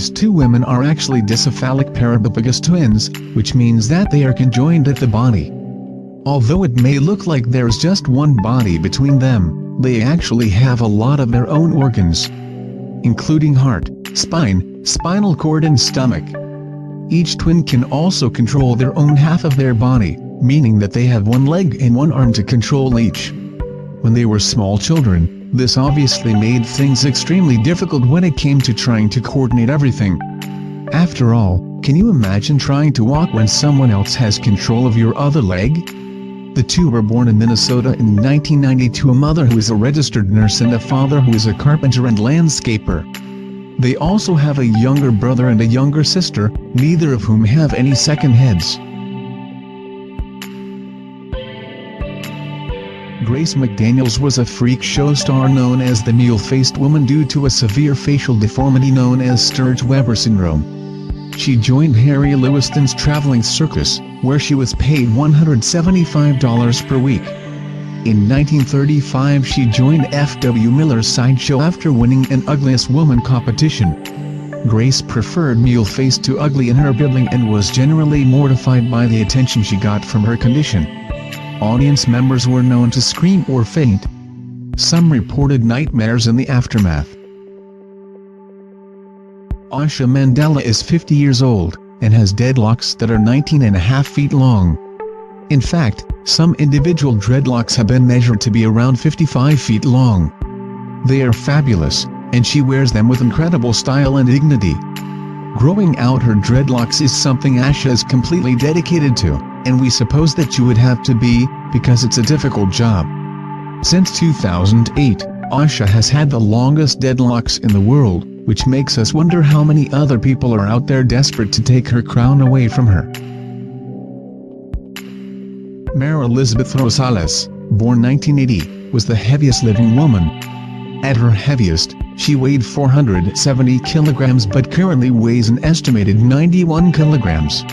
These two women are actually dicephalic parabibigous twins, which means that they are conjoined at the body. Although it may look like there's just one body between them, they actually have a lot of their own organs, including heart, spine, spinal cord and stomach. Each twin can also control their own half of their body, meaning that they have one leg and one arm to control each. When they were small children, this obviously made things extremely difficult when it came to trying to coordinate everything. After all, can you imagine trying to walk when someone else has control of your other leg? The two were born in Minnesota in 1990 to a mother who is a registered nurse and a father who is a carpenter and landscaper. They also have a younger brother and a younger sister, neither of whom have any second heads. Grace McDaniels was a freak show star known as the Mule-Faced Woman due to a severe facial deformity known as Sturge-Weber syndrome. She joined Harry Lewiston's traveling circus, where she was paid $175 per week. In 1935 she joined F.W. Miller's sideshow after winning an Ugliest Woman competition. Grace preferred mule-faced to ugly in her billing and was generally mortified by the attention she got from her condition. Audience members were known to scream or faint. Some reported nightmares in the aftermath. Asha Mandela is 50 years old, and has dreadlocks that are 19.5 feet long. In fact, some individual dreadlocks have been measured to be around 55 feet long. They are fabulous, and she wears them with incredible style and dignity. Growing out her dreadlocks is something Asha is completely dedicated to, and we suppose that you would have to be, because it's a difficult job. Since 2008, Asha has had the longest dreadlocks in the world, which makes us wonder how many other people are out there desperate to take her crown away from her. Mary Elizabeth Rosales, born 1980, was the heaviest living woman. At her heaviest, she weighed 470 kilograms but currently weighs an estimated 91 kilograms.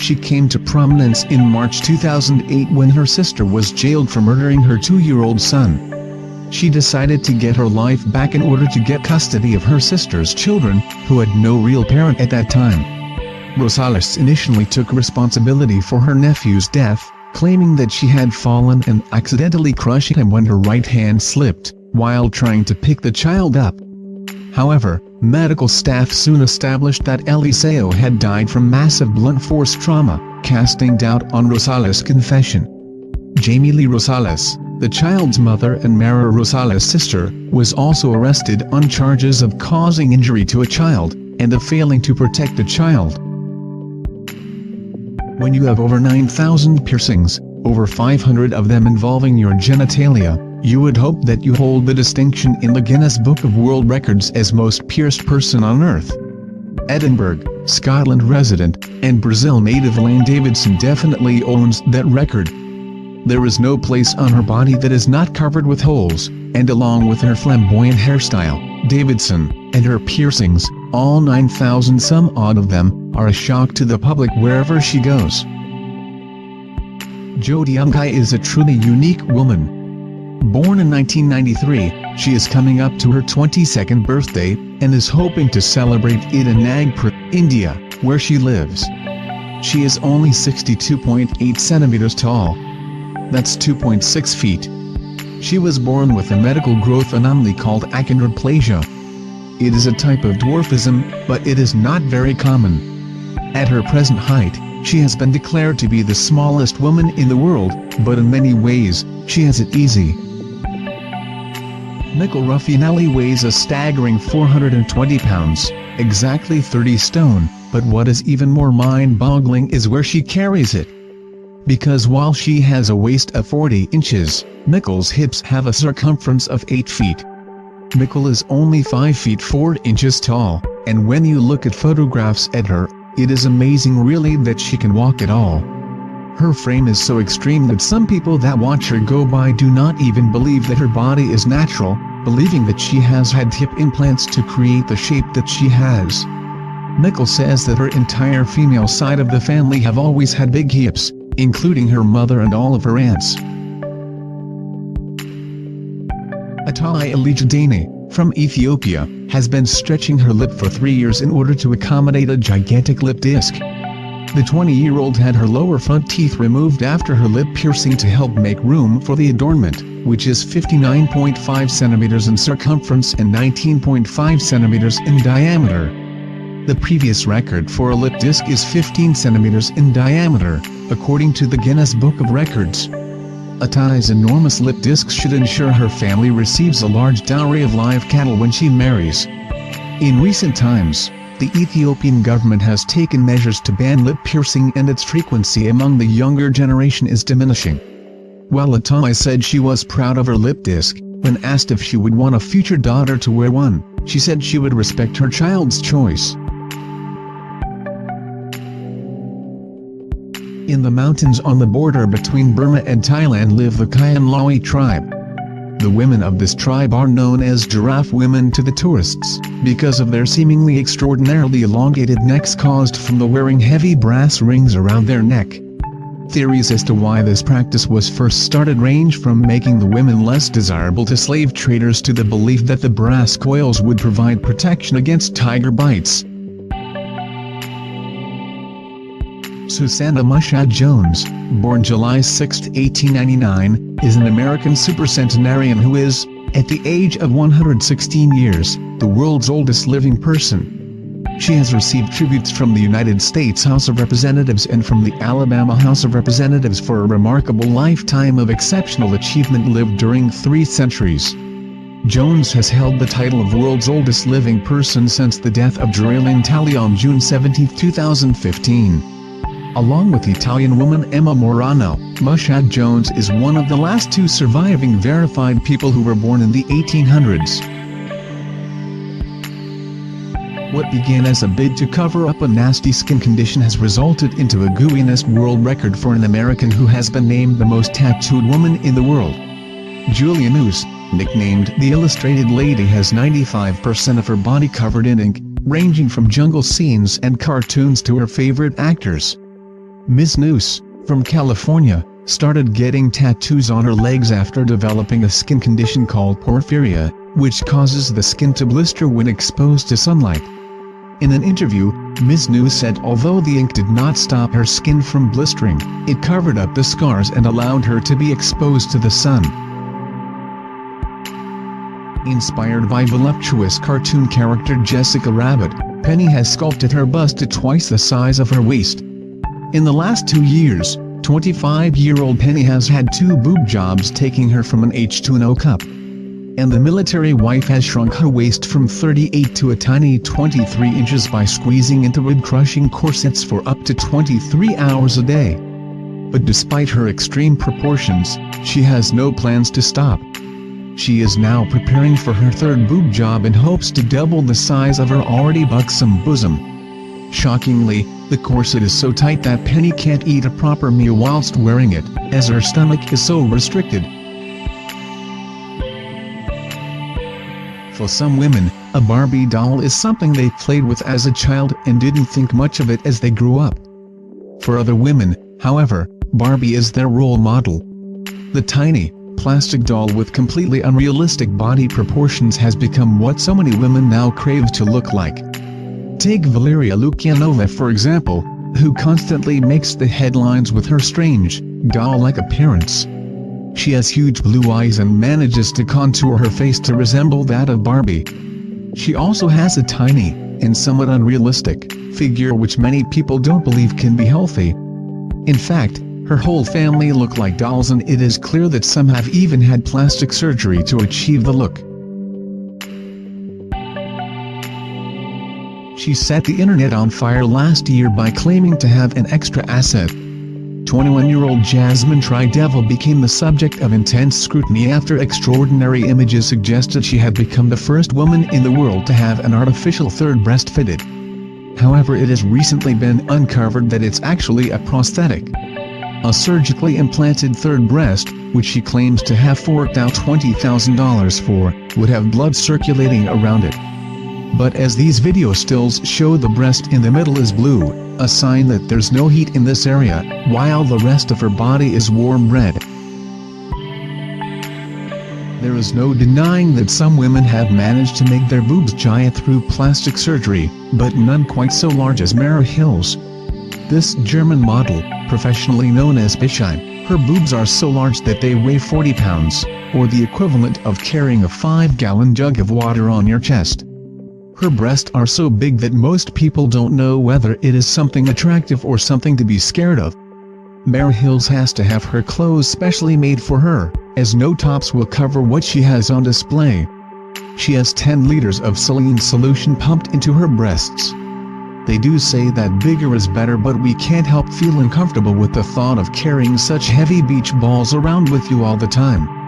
She came to prominence in March 2008 when her sister was jailed for murdering her 2-year-old son. She decided to get her life back in order to get custody of her sister's children, who had no real parent at that time. Rosales initially took responsibility for her nephew's death, claiming that she had fallen and accidentally crushed him when her right hand slipped, while trying to pick the child up. However, medical staff soon established that Eliseo had died from massive blunt force trauma, casting doubt on Rosales' confession. Jamie Lee Rosales, the child's mother and Mara Rosales' sister, was also arrested on charges of causing injury to a child, and of failing to protect the child. When you have over 9,000 piercings, over 500 of them involving your genitalia, you would hope that you hold the distinction in the Guinness Book of World Records as most pierced person on Earth. Edinburgh, Scotland resident, and Brazil native Elaine Davidson definitely owns that record. There is no place on her body that is not covered with holes, and along with her flamboyant hairstyle, Davidson, and her piercings, all 9,000 some odd of them, are a shock to the public wherever she goes. Jodi Ungai is a truly unique woman. Born in 1993, she is coming up to her 22nd birthday, and is hoping to celebrate it in Nagpur, India, where she lives. She is only 62.8 centimeters tall. That's 2.6 feet. She was born with a medical growth anomaly called achondroplasia. It is a type of dwarfism, but it is not very common. At her present height, she has been declared to be the smallest woman in the world, but in many ways, she has it easy. Nicole Ruffinelli weighs a staggering 420 pounds, exactly 30 stone, but what is even more mind-boggling is where she carries it. Because while she has a waist of 40 inches, Nicole's hips have a circumference of 8 feet. Nicole is only 5 feet 4 inches tall, and when you look at photographs at her, it is amazing really that she can walk at all. Her frame is so extreme that some people that watch her go by do not even believe that her body is natural, believing that she has had hip implants to create the shape that she has. Nicole says that her entire female side of the family have always had big hips, including her mother and all of her aunts. Atai Elijadene, from Ethiopia, has been stretching her lip for 3 years in order to accommodate a gigantic lip disc. The 20-year-old had her lower front teeth removed after her lip piercing to help make room for the adornment, which is 59.5 centimeters in circumference and 19.5 centimeters in diameter. The previous record for a lip disc is 15 centimeters in diameter, according to the Guinness Book of Records. Atai's enormous lip disc should ensure her family receives a large dowry of live cattle when she marries. In recent times, the Ethiopian government has taken measures to ban lip piercing, and its frequency among the younger generation is diminishing. While Atai said she was proud of her lip disc, when asked if she would want a future daughter to wear one, she said she would respect her child's choice. In the mountains on the border between Burma and Thailand live the Kayan Lawi tribe. The women of this tribe are known as giraffe women to the tourists, because of their seemingly extraordinarily elongated necks caused from the wearing heavy brass rings around their neck. Theories as to why this practice was first started range from making the women less desirable to slave traders to the belief that the brass coils would provide protection against tiger bites. Susanna Mushat Jones, born July 6, 1899, is an American supercentenarian who is, at the age of 116 years, the world's oldest living person. She has received tributes from the United States House of Representatives and from the Alabama House of Representatives for a remarkable lifetime of exceptional achievement lived during 3 centuries. Jones has held the title of world's oldest living person since the death of Geraldine Talley on June 17, 2015. Along with Italian woman Emma Morano, Mushat Jones is one of the last 2 surviving verified people who were born in the 1800s. What began as a bid to cover up a nasty skin condition has resulted into a Guinness World Record for an American who has been named the most tattooed woman in the world. Julia News, nicknamed the Illustrated Lady, has 95% of her body covered in ink, ranging from jungle scenes and cartoons to her favorite actors. Ms. Noose, from California, started getting tattoos on her legs after developing a skin condition called porphyria, which causes the skin to blister when exposed to sunlight. In an interview, Ms. Noose said although the ink did not stop her skin from blistering, it covered up the scars and allowed her to be exposed to the sun. Inspired by voluptuous cartoon character Jessica Rabbit, Penny has sculpted her bust to twice the size of her waist. In the last 2 years, 25-year-old Penny has had 2 boob jobs, taking her from an H to an O cup. And the military wife has shrunk her waist from 38 to a tiny 23 inches by squeezing into rib-crushing corsets for up to 23 hours a day. But despite her extreme proportions, she has no plans to stop. She is now preparing for her 3rd boob job in hopes to double the size of her already buxom bosom. Shockingly, the corset is so tight that Penny can't eat a proper meal whilst wearing it, as her stomach is so restricted. For some women, a Barbie doll is something they played with as a child and didn't think much of it as they grew up. For other women, however, Barbie is their role model. The tiny, plastic doll with completely unrealistic body proportions has become what so many women now crave to look like. Take Valeria Lukyanova for example, who constantly makes the headlines with her strange, doll-like appearance. She has huge blue eyes and manages to contour her face to resemble that of Barbie. She also has a tiny, and somewhat unrealistic, figure which many people don't believe can be healthy. In fact, her whole family look like dolls, and it is clear that some have even had plastic surgery to achieve the look. She set the internet on fire last year by claiming to have an extra asset. 21-year-old Jasmine Tri-Devil became the subject of intense scrutiny after extraordinary images suggested she had become the first woman in the world to have an artificial 3rd breast fitted. However, it has recently been uncovered that it's actually a prosthetic. A surgically implanted 3rd breast, which she claims to have forked out $20,000 for, would have blood circulating around it. But as these video stills show, the breast in the middle is blue, a sign that there's no heat in this area, while the rest of her body is warm red. There is no denying that some women have managed to make their boobs giant through plastic surgery, but none quite so large as Mara Hill's. This German model, professionally known as Bischheim, her boobs are so large that they weigh 40 pounds, or the equivalent of carrying a 5-gallon jug of water on your chest. Her breasts are so big that most people don't know whether it is something attractive or something to be scared of. Mara Hills has to have her clothes specially made for her, as no tops will cover what she has on display. She has 10 liters of saline solution pumped into her breasts. They do say that bigger is better, but we can't help feeling comfortable with the thought of carrying such heavy beach balls around with you all the time.